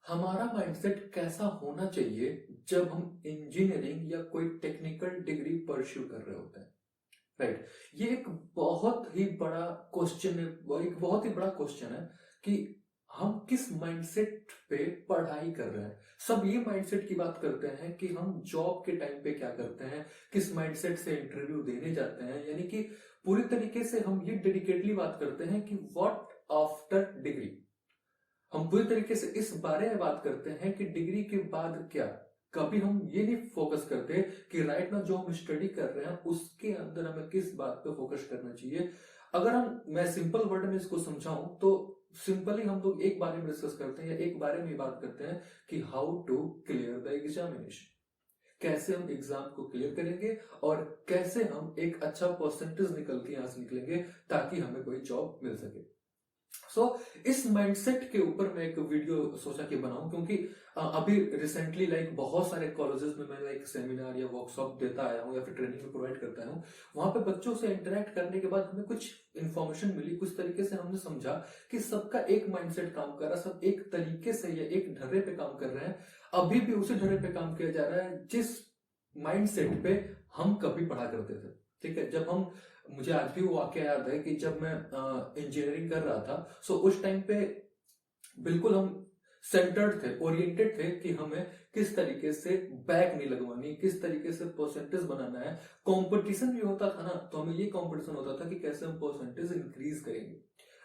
हमारा माइंडसेट कैसा होना चाहिए जब हम इंजीनियरिंग या कोई टेक्निकल डिग्री परस्यू कर रहे होते हैं। राइट। ये एक बहुत ही बड़ा क्वेश्चन है, वो एक बहुत ही बड़ा क्वेश्चन है कि हम किस माइंडसेट पे पढ़ाई कर रहे हैं। सब ये माइंडसेट की बात करते हैं कि हम जॉब के टाइम पे क्या करते हैं, किस माइंडसेट से इंटरव्यू देने जाते हैं, यानी कि पूरी तरीके से हम ये डेडिकेटली बात करते हैं कि व्हाट आफ्टर डिग्री। हम पूरी तरीके से इस बारे में बात करते हैं कि डिग्री के बाद क्या। कभी हम ये नहीं फोकस करते कि राइट नाउ जो हम स्टडी कर रहे हैं उसके अंदर हमें किस बात पे फोकस करना चाहिए। अगर मैं सिंपल वर्ड में इसको समझाऊं तो सिंपली हम लोग एक बारे में डिस्कस करते हैं या एक बारे में बात करते हैं कि how to clear the examination. कैसे हम एग्जाम को क्लियर करेंगे और कैसे हम एक अच्छा परसेंटेज निकल के यहां से निकलेंगे ताकि हमें कोई जॉब मिल सके। इस माइंडसेट के ऊपर मैं एक वीडियो सोचा कि बनाऊं, क्योंकि अभी रिसेंटली बहुत सारे कॉलेजेस में मैं सेमिनार या वर्कशॉप देता आया हूं या फिर ट्रेनिंग में प्रोवाइड करता हूं। वहां पे बच्चों से इंटरेक्ट करने के बाद हमें कुछ इंफॉर्मेशन मिली, कुछ तरीके से हमने समझा कि सबका एक माइंडसेट काम कर रहा है, सब एक तरीके से या एक ढर्रे पे काम कर रहे हैं। अभी भी उसी ढर्रे पे काम किया जा रहा है जिस माइंडसेट पे हम कभी पढ़ा करते थे। ठीक है, जब हम मुझे आज भी वो वाक्य याद है कि जब मैं इंजीनियरिंग कर रहा था, सो उस टाइम पे बिल्कुल हम सेंटर्ड थे, ओरिएंटेड थे कि हमें किस तरीके से बैक नहीं लगवानी, किस तरीके से परसेंटेज बनाना है। कंपटीशन भी होता था ना, तो हमें ये कंपटीशन होता था कि कैसे हम परसेंटेज इंक्रीज करेंगे।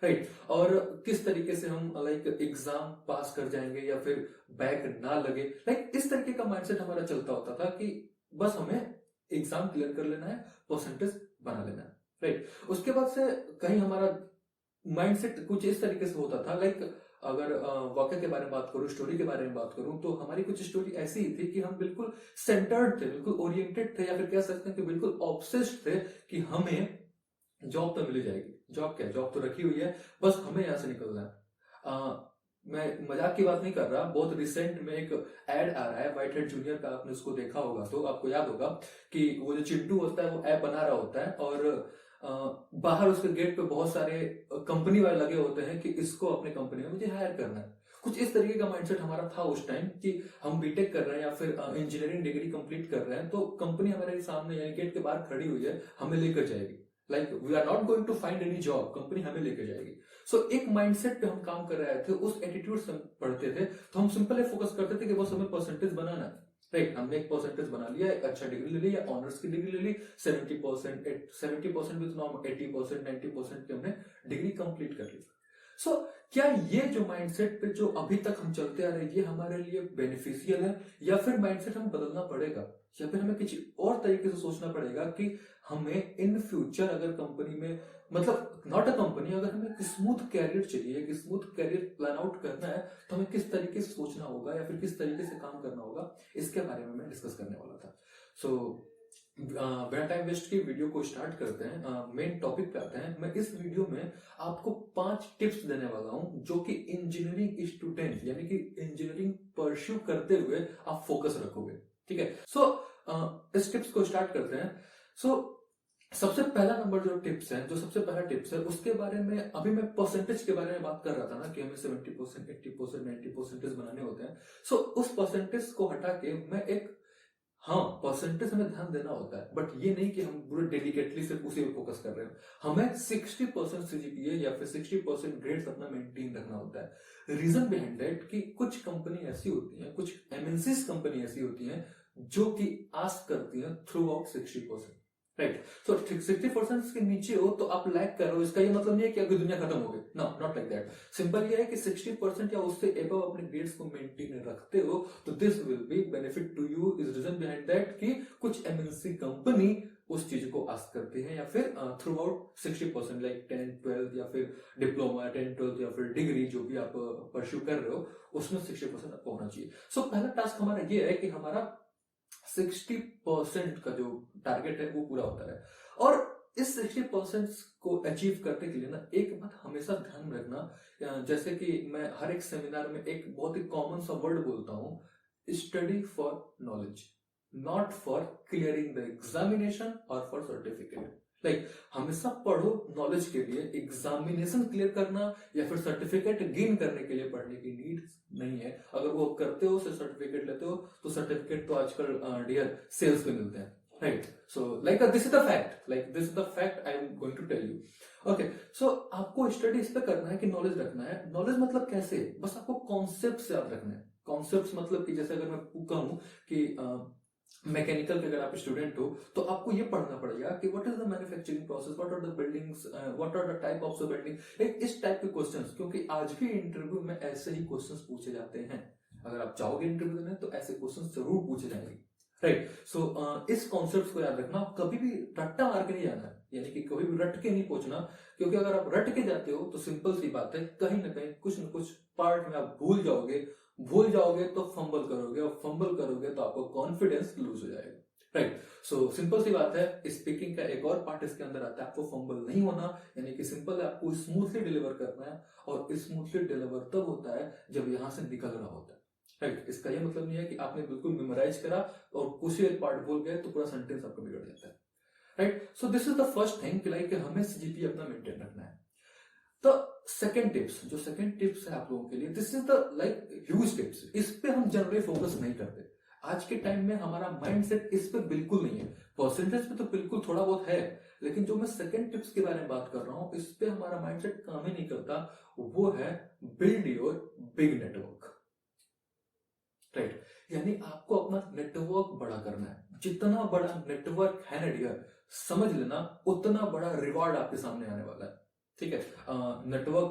राइट। और किस तरीके से हम एग्जाम पास कर जाएंगे या फिर बैक ना लगे। इस तरीके का माइंडसेट हमारा चलता होता था कि बस हमें एग्जाम क्लियर कर लेना है, परसेंटेज बना लेना है। राइट। उसके बाद से कहीं हमारा माइंडसेट कुछ इस तरीके से होता था। अगर वाक्य के बारे में बात करूं, स्टोरी के बारे में बात करूं, तो हमारी कुछ स्टोरी ऐसी ही थी कि हम बिल्कुल सेंटर्ड थे, बिल्कुल ओरिएंटेड थे, या फिर कह सकते हैं कि बिल्कुल ऑब्सेस्ड थे कि हमें जॉब तो मिल जाएगी। जॉब क्या, जॉब तो रखी हुई है, बस हमें यहां से निकलना है। मैं मजाक की बात नहीं कर रहा। बहुत रिसेंट में एक एड आ रहा है व्हाइट हेड जूनियर का, आपने उसको देखा होगा तो आपको याद होगा कि वो जो चिंटू होता है वो ऐप बना रहा होता है और बाहर उसके गेट पे बहुत सारे कंपनी वाले लगे होते हैं कि इसको अपने कंपनी में मुझे हायर करना है। कुछ इस तरीके का माइंडसेट हमारा था उस टाइम कि हम बीटेक कर रहे हैं या फिर इंजीनियरिंग डिग्री कंप्लीट कर रहे हैं, तो कंपनी हमारे सामने यानी गेट के बाहर खड़ी हुई है, हमें लेकर जाएगी। We are not going to find any job, company हमें लेकर जाएगी। एक माइंडसेट पे हम काम कर रहे थे, उस एटीट्यूड से पढ़ते थे, तो हम सिंपल फोकस करते थे कि बस हमें परसेंटेज बनाना है। राइट, हमने एक परसेंटेज बना लिया, एक अच्छा डिग्री ले लिया, ऑनर्स की डिग्री ले ली, 70%, 70% विथ नॉर्म 80%, 90% की हमने डिग्री कंप्लीट कर ली। क्या ये जो माइंडसेट पे जो अभी तक हम चलते आ रहे हैं, ये हमारे लिए बेनिफिशियल है, या फिर माइंडसेट हमें बदलना पड़ेगा, या फिर हमें किसी और तरीके से सोचना पड़ेगा कि हमें इन फ्यूचर अगर कंपनी में, मतलब नॉट अ कंपनी, अगर हमें एक स्मूथ कैरियर चाहिए, एक स्मूथ कैरियर प्लान आउट करना है, तो हमें किस तरीके से सोचना होगा या फिर किस तरीके से काम करना होगा, इसके बारे में मैं डिस्कस करने वाला था। बिना टाइम वेस्ट की वीडियो को स्टार्ट करते हैं, मेन टॉपिक पे आते हैं। मैं इस वीडियो में आपको 5 टिप्स देने वाला हूं जो कि इंजीनियरिंग स्टूडेंट यानी कि इंजीनियरिंग परस्यू करते हुए आप फोकस रखोगे। ठीक है, इस टिप्स को स्टार्ट करते हैं। सबसे पहला नंबर जो टिप्स है, जो सबसे पहला टिप्स है, उसके बारे में अभी मैं परसेंटेज के बारे में बात कर रहा था ना कि हमें 70%, 80%, 90% बनाने होते हैं। उस परसेंटेज को हटा के मैं एक, हाँ परसेंटेज हमें ध्यान देना होता है, बट ये नहीं कि हम पूरे डेडिकेटली सिर्फ उसी पे फोकस कर रहे हैं। हमें 60% सीजीपीए या फिर 60% ग्रेड्स अपना मेंटेन रखना होता है। रीजन बिहाइंड दैट कि कुछ कंपनी ऐसी होती हैं, कुछ एमएनसीज कंपनी ऐसी होती हैं जो कि आस्क करती हैं थ्रू आउट 60%। राइट, 60% के नीचे हो तो आप लैग कर रहे हो, इसका ये मतलब नहीं है कि अभी दुनिया खत्म हो गई, no not like that. Simple ये है कि 60% या उससे एबव अपने ग्रेड्स को मेंटेन रखते हो तो this will be benefit to you. Is reason behind that कि कुछ एमएनसी कंपनी उस चीज को आस्क करती है, या फिर थ्रू आउट 60% लाइक 10, 12 या फिर डिप्लोमा, 10, 12 या फिर डिग्री जो भी आप परस्यू कर रहे हो उसमें 60% आपको होना चाहिए। पहला टास्क हमारा ये है कि हमारा 60% का जो टारगेट है वो पूरा होता है। और इस 60% को अचीव करने के लिए ना एक बात हमेशा ध्यान में रखना, जैसे कि मैं हर एक सेमिनार में एक बहुत ही कॉमन सा वर्ड बोलता हूं, study for knowledge, not for clearing the examination और फॉर सर्टिफिकेट। लाइक हमेशा पढ़ो नॉलेज के लिए, एग्जामिनेशन क्लियर करना या फिर सर्टिफिकेट गेन करने के लिए पढ़ने की नीड नहीं है। अगर वो करते हो, उससे सर्टिफिकेट लेते हो, तो सर्टिफिकेट तो आजकल डियर सेल्स पे मिलते हैं, right. So like this is the fact, like this is the fact I am going to tell you. Okay, so आपको स्टडी इस पे करना है कि नॉलेज रखना है। नॉलेज मतलब कैसे, बस आपको कॉन्सेप्ट याद रखना है। कॉन्सेप्ट मतलब कि जैसे अगर मैं कहूं कि मैकेनिकल के अगर आप स्टूडेंट हो तो आपको ये पढ़ना पड़ेगा कि what is the manufacturing process, what are the buildings, what are the type of the building, एक इस टाइप के क्वेश्चंस, क्योंकि आज भी इंटरव्यू में ऐसे ही क्वेश्चंस पूछे जाते हैं। अगर आप चाहोगे इंटरव्यू देने तो ऐसे क्वेश्चंस जरूर पूछे जाएंगे, राइट। सो इस कॉन्सेप्ट को याद रखना, कभी भी रट्टा मार के नहीं जाना है, यानी कि कभी भी रट के नहीं पहुंचना, क्योंकि अगर आप रट के जाते हो तो सिंपल सी बात है, कहीं ना कहीं कुछ ना कुछ पार्ट में आप भूल जाओगे तो फंबल करोगे, और फंबल करोगे तो आपको कॉन्फिडेंस लूज हो जाएगा, राइट। सो सिंपल सी बात है। स्पीकिंग का एक और पार्ट इसके अंदर आता है, आपको फंबल नहीं होना, यानी कि सिंपल है, आपको स्मूथली डिलीवर करना है, और स्मूथली डिलीवर तब होता है जब यहां से निकल रहा होता है, राइट। इसका ये मतलब नहीं है कि आपने बिल्कुल मेमोराइज करा और कुछ एक पार्ट भूल गए तो पूरा सेंटेंस आपका बिगड़ जाता है, right. So this is the first thing कि लाइक हमें सीजीपीए अपना मेंटेन रखना है। तो सेकंड टिप्स है आप लोगों के लिए, this is the like huge tips, इस पे हम जनरली फोकस नहीं करते। आज के टाइम में हमारा माइंडसेट इस पे बिल्कुल नहीं है। परसेंटेज पे तो बिल्कुल थोड़ा बहुत है, लेकिन जो मैं सेकंड टिप्स के बारे में बात कर रहा हूं, इस पे हमारा माइंडसेट काम ही नहीं करता। वो है build your big network, right. यानी आपको अपना नेटवर्क बड़ा करना है। जितना बड़ा नेटवर्क है ना डियर, समझ लेना उतना बड़ा रिवॉर्ड आपके सामने आने वाला है, ठीक है।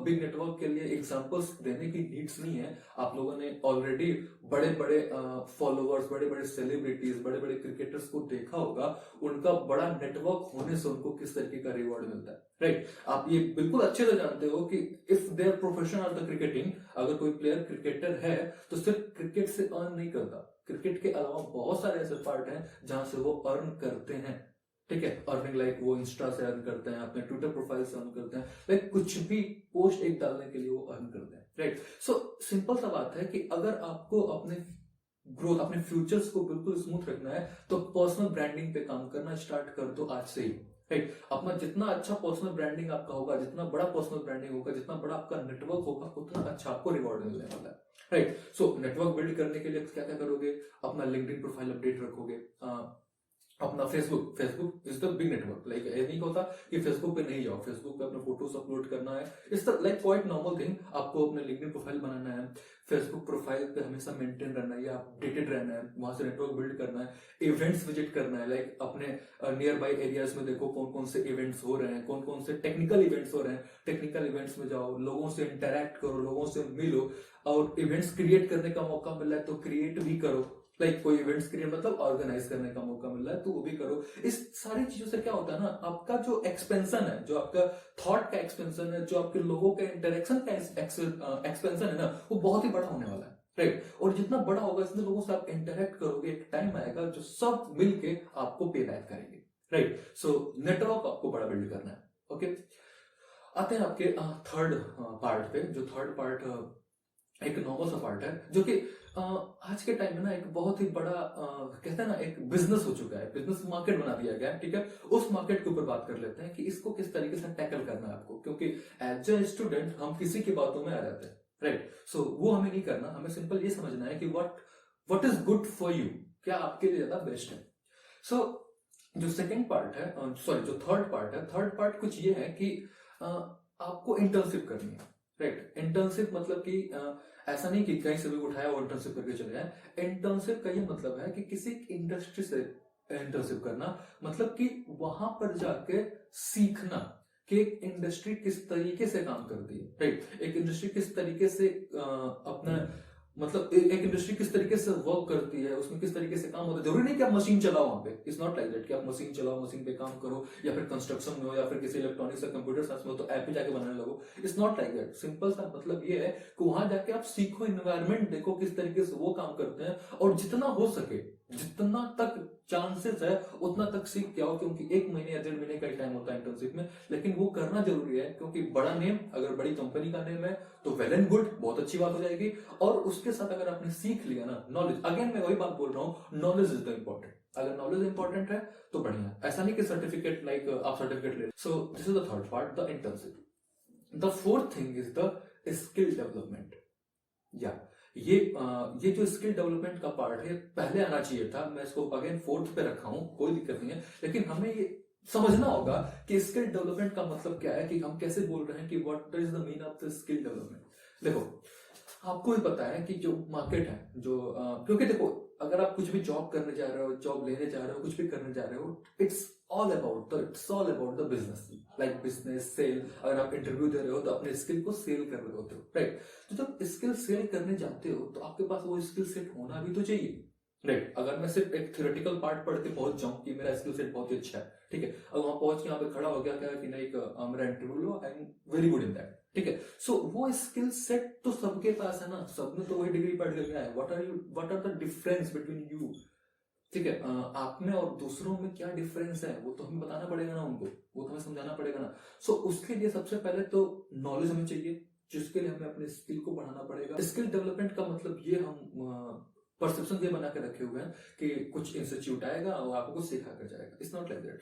बिग नेटवर्क के लिए एग्जांपल्स देने की नीड्स नहीं है। आप लोगों ने ऑलरेडी बड़े बड़े फॉलोअर्स, बड़े बड़े सेलिब्रिटीज, बड़े बड़े क्रिकेटर्स को देखा होगा, उनका बड़ा नेटवर्क होने से उनको किस तरीके का रिवॉर्ड मिलता है, राइट। आप ये बिल्कुल अच्छे से जानते हो कि if their profession are the cricketing, अगर कोई प्लेयर क्रिकेटर है तो सिर्फ क्रिकेट से अर्न नहीं करता, क्रिकेट के अलावा बहुत सारे ऐसे पार्ट हैं जहां से वो अर्न करते हैं, ठीक है। अर्निंग लाइक वो इंस्टा से अर्न करते हैं, अपने ट्विटर प्रोफाइल से अर्न करते हैं, लाइक कुछ भी पोस्ट एक डालने के लिए वो अर्न करते हैं, राइट। सो सिंपल सा बात है कि अगर आपको अपने ग्रोथ, अपने फ्यूचर्स को बिल्कुल स्मूथ रखना है तो पर्सनल ब्रांडिंग पे काम करना स्टार्ट कर दो आज से ही, राइट। अपना जितना अच्छा पर्सनल ब्रांडिंग आपका होगा, जितना बड़ा पर्सनल ब्रांडिंग होगा, जितना बड़ा आपका नेटवर्क होगा, उतना अच्छा आपको रिवॉर्ड मिलने वाला है, राइट। सो नेटवर्क बिल्ड करने के लिए क्या क्या करोगे, अपना लिंक्डइन प्रोफाइल अपडेट रखोगे, अपना Facebook is the big network. Like ये नहीं होता कि फेसबुक पे नहीं जाओ, फेसबुक पे अपने फोटोज अपलोड करना है, it's the like quite normal thing. आपको अपने लिंक्डइन प्रोफाइल बनाना है, फेसबुक प्रोफाइल पे हमेशा मेंटेन रहना है, या अपडेटेड रहना है, वहां से नेटवर्क बिल्ड करना है, इवेंट्स विजिट करना है, लाइक अपने नियर बाई एरियाज में देखो कौन कौन से इवेंट्स हो रहे हैं, कौन कौन से टेक्निकल इवेंट्स हो रहे हैं, टेक्निकल इवेंट्स में जाओ, लोगों से इंटरेक्ट करो, लोगों से मिलो, और इवेंट्स क्रिएट करने का मौका मिल रहा है तो क्रिएट भी करो, लाइक कोई इवेंट्स क्रिएट मतलब ऑर्गेनाइज करने का मौका मिल रहा है तो वो भी करो। इस सारी चीजों से क्या होता है ना, आपका जो एक्सपेंशन है, जो आपका थॉट का एक्सपेंशन है, जो आपके लोगों के इंटरेक्शन का एक्सपेंशन है ना, वो बहुत ही बड़ा होने वाला है, राइट। और जितना बड़ा होगा, जितने लोगों से आप इंटरेक्ट करोगे, एक टाइम आएगा जो सब मिलके आपको पे बैक करेंगे, राइट। सो नेटवर्क आपको बड़ा बिल्ड करना है, ओके। आते हैं आपके थर्ड पार्ट पे, जो थर्ड पार्ट एक नॉर्मल सा पार्ट है, जो कि आज के टाइम में ना एक बहुत ही बड़ा कहते हैं ना एक बिजनेस हो चुका है, बिजनेस मार्केट बना दिया गया है, ठीक है। उस मार्केट के ऊपर बात कर लेते हैं कि इसको किस तरीके से टैकल करना है आपको, क्योंकि एज ए स्टूडेंट हम किसी की बातों में आ जाते हैं, राइट। सो वो हमें नहीं करना, हमें सिंपल ये समझना है कि what is good for you, क्या आपके लिए ज्यादा बेस्ट है। सो जो सेकेंड पार्ट है, सॉरी जो थर्ड पार्ट है, थर्ड पार्ट कुछ ये है कि आपको इंटर्नशिप करनी है, राइट। इंटर्नशिप मतलब कि ऐसा नहीं कि कहीं से भी उठाया और इंटर्नशिप करके चले जाए। इंटर्नशिप का ये मतलब है कि किसी इंडस्ट्री से इंटर्नशिप करना, मतलब कि वहां पर जाके सीखना कि एक इंडस्ट्री किस तरीके से काम करती है, राइट। एक इंडस्ट्री किस तरीके से अपना मतलब एक इंडस्ट्री किस तरीके से वर्क करती है, उसमें किस तरीके से काम होता है। जरूरी नहीं कि आप मशीन चलाओ वहां पे, इट्स नॉट लाइक दैट कि आप मशीन चलाओ, मशीन पे काम करो, या फिर कंस्ट्रक्शन में हो, या फिर किसी इलेक्ट्रॉनिक्स या कंप्यूटर साइंस में हो तो ऐप ही जाके बनाने लगो। It's not like that. Simple सा मतलब ये है कि वहां जाके आप सीखो, इन्वायरमेंट देखो किस तरीके से वो काम करते हैं, और जितना हो सके जितना तक चांसेस है उतना तक सीख के आओ, क्योंकि 1 महीने या 1.5 महीने का ही टाइम होता है इंटर्नशिप में, लेकिन वो करना जरूरी है, क्योंकि बड़ा नेम, अगर बड़ी कंपनी का नेम है तो वेल एंड गुड, बहुत अच्छी बात हो जाएगी। और उसके साथ अगर आपने सीख लिया ना नॉलेज, अगेन मैं वही बात बोल रहा हूँ, नॉलेज इज द इंपॉर्टेंट। अगर नॉलेज इंपॉर्टेंट है तो बढ़िया, ऐसा नहीं कि सर्टिफिकेट लाइक आप सर्टिफिकेट ले। So this is the third part, the internship. The fourth thing is the skill development. या ये जो स्किल डेवलपमेंट का पार्ट है पहले आना चाहिए था, मैं इसको अगेन फोर्थ पे रखा हूं, कोई दिक्कत नहीं है, लेकिन हमें ये समझना होगा कि स्किल डेवलपमेंट का मतलब क्या है, कि हम कैसे बोल रहे हैं, कि what is the mean of the skill development. देखो, आपको भी पता है कि जो मार्केट है, जो क्योंकि देखो, अगर आप कुछ भी जॉब करने जा रहे हो, जॉब लेने जा रहे हो, कुछ भी करने जा रहे हो, it's all about the business, like business sale. अगर आप इंटरव्यू दे रहे हो तो अपने स्किल को सेल कर रहे होते हो, राइट। तो जब स्किल सेल करने जाते हो तो आपके पास वो स्किल सेट होना भी तो चाहिए, राइट। अगर मैं सिर्फ एक थ्योरेटिकल पार्ट पढ़ के पहुंच जाऊं कि मेरा स्किल सेट बहुत ही अच्छा है, ठीक है, अब वहां पहुंच के यहाँ पे खड़ा हो गया क्या कि नहीं, मेरा interview low, I am very good in that, ठीक है। सो वो स्किल सेट तो सबके पास है ना, सबने तो वही डिग्री पढ़ के गया है। What are the difference between you, ठीक है, आप में और दूसरों में क्या डिफरेंस है, वो तो हमें बताना पड़ेगा ना उनको, वो तो हमें समझाना पड़ेगा ना। सो उसके लिए सबसे पहले तो नॉलेज हमें चाहिए, जिसके लिए हमें अपने स्किल को बढ़ाना पड़ेगा। स्किल डेवलपमेंट का मतलब ये हम परसेप्शन ये बना के रखे हुए हैं कि कुछ इंस्टीट्यूट आएगा और आपको कुछ सिखा कर जाएगा। It's not like that.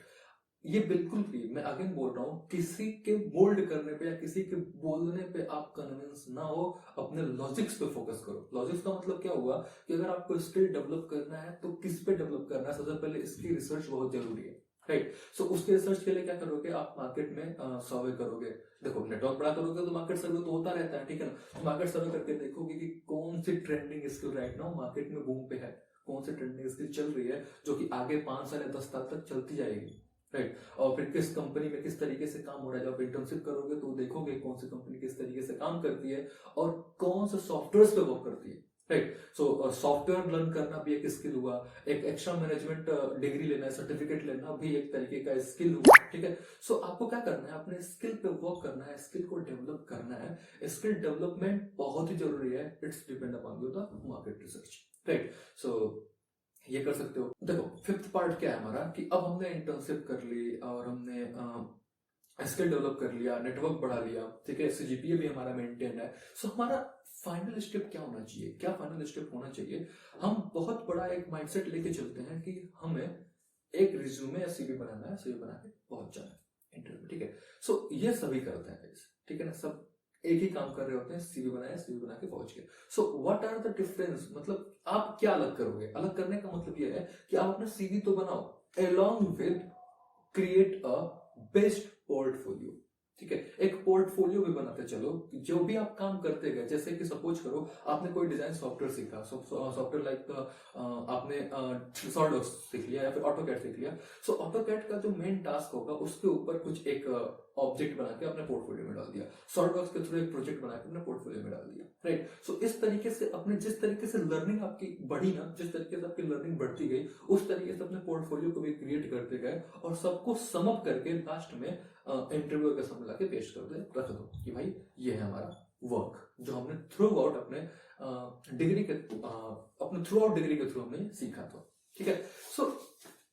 ये बिल्कुल भी, मैं अगेन बोल रहा हूँ, किसी के मोल्ड करने पे या किसी के बोलने पे आप कन्विंस ना हो, अपने लॉजिक्स पे फोकस करो। लॉजिक्स का मतलब क्या हुआ कि अगर आपको स्किल डेवलप करना है तो किस पे डेवलप करना है, सबसे पहले इसकी रिसर्च बहुत जरूरी है, राइट। सो उसके रिसर्च के लिए क्या करोगे, आप मार्केट में सर्वे करोगे। देखो, नेटवर्क बड़ा करोगे तो मार्केट सर्वे तो होता रहता है, ठीक है ना। तो मार्केट सर्वे करके देखोगे कि कौन सी trending skill right now market में बूम पे है, कौन सी ट्रेंडिंग स्किल चल रही है जो कि आगे 5 साल या 10 साल तक चलती जाएगी, राइट। और फिर किस कंपनी में किस तरीके से काम हो रहा है। जब इंटर्नशिप करोगे तो देखोगे कौन सी कंपनी किस तरीके से काम करती है और कौन से सॉफ्टवेयर पे वर्क करती है, राइट। सो सॉफ्टवेयर लर्न करना भी एक स्किल हुआ, एक एक्स्ट्रा मैनेजमेंट डिग्री लेना, सर्टिफिकेट लेना भी एक तरीके का स्किल हुआ, ठीक है। सो आपको क्या करना है, अपने स्किल पे वर्क करना है, स्किल को डेवलप करना है। स्किल डेवलपमेंट बहुत ही जरूरी है, it's depend upon the market research, right. So ये कर सकते हो। देखो, फिफ्थ पार्ट क्या है हमारा, कि अब हमने इंटर्नशिप कर ली और हमने स्किल डेवलप कर लिया, नेटवर्क बढ़ा लिया, ठीक है, सीजीपीए भी हमारा मेंटेन है। सो हमारा फाइनल स्टेप क्या होना चाहिए, क्या फाइनल स्टेप होना चाहिए। हम बहुत बड़ा एक माइंडसेट लेके चलते हैं कि हमें एक रिज्यूमे या सीवी बनाना है, सीवी बना के पहुंच जाना है इंटरव्यू, ठीक है। सो ये सभी करते हैं guys, ठीक है ना, सब एक ही काम कर रहे होते हैं, सीवी बनाया, सीवी बना के पहुंच गए। So what are the difference, मतलब आप क्या अलग करोगे। अलग करने का मतलब ये है कि आप अपना सीवी तो बनाओ, along with create a best portfolio, ठीक है। एक पोर्टफोलियो भी बनाते चलो, जो भी आप काम करते गए, जैसे कि सपोज करो आपने कोई डिजाइन सॉफ्टवेयर सीखा, सॉफ्टवेयर लाइक आपने सॉलिडवर्क्स सीख लिया या फिर ऑटोकैड सीख लिया। सो ऑटोकैड का जो मेन टास्क होगा उसके ऊपर कुछ एक ऑब्जेक्ट बना के अपने पोर्टफोलियो में डाल दिया, सॉलिडवर्क्स के थ्रू एक प्रोजेक्ट बना के अपने पोर्टफोलियो में डाल दिया, राइट। सो इस तरीके से अपने जिस तरीके से लर्निंग आपकी बढ़ी ना, जिस तरीके से आपकी लर्निंग बढ़ती गई, उस तरीके से अपने पोर्टफोलियो को भी क्रिएट करते गए और सबको समअप करके लास्ट में इंटरव्यू के सामने लाके पेश कर दे, रख दो कि भाई ये है हमारा वर्क जो हमने थ्रू आउट अपने डिग्री के अपने थ्रू आउट डिग्री के थ्रू हमने सीखा था, ठीक है। सो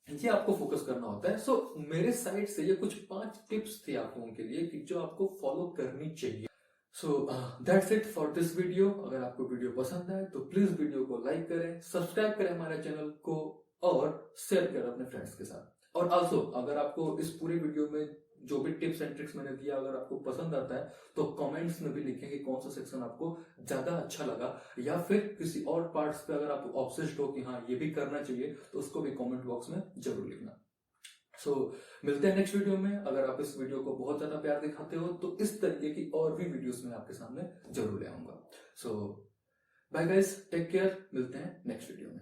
ये आपको फोकस करना होता है। सो मेरे साइड से ये कुछ 5 टिप्स थी आप लोगों के लिए कि जो आपको फॉलो करनी चाहिए। So that's it for this video. अगर आपको वीडियो पसंद आए तो प्लीज वीडियो को लाइक करें, सब्सक्राइब करें हमारे चैनल को और शेयर करें अपने फ्रेंड्स के साथ। और आल्सो अगर आपको इस पूरे वीडियो में जो भी टिप्स एंड ट्रिक्स मैंने दिया अगर आपको पसंद आता है तो कमेंट्स में भी लिखें कि कौन सा सेक्शन आपको ज्यादा अच्छा लगा, या फिर किसी और पार्ट्स पे अगर आप ऑब्सेस्ड हो कि हाँ ये भी करना चाहिए तो उसको भी कमेंट बॉक्स में जरूर लिखना। सो मिलते हैं नेक्स्ट वीडियो में। अगर आप इस वीडियो को बहुत ज्यादा प्यार दिखाते हो तो इस तरीके की और भी वीडियोस में आपके सामने जरूर ले आऊंगा। सो बाय गाइस, टेक केयर, मिलते हैं नेक्स्ट वीडियो में।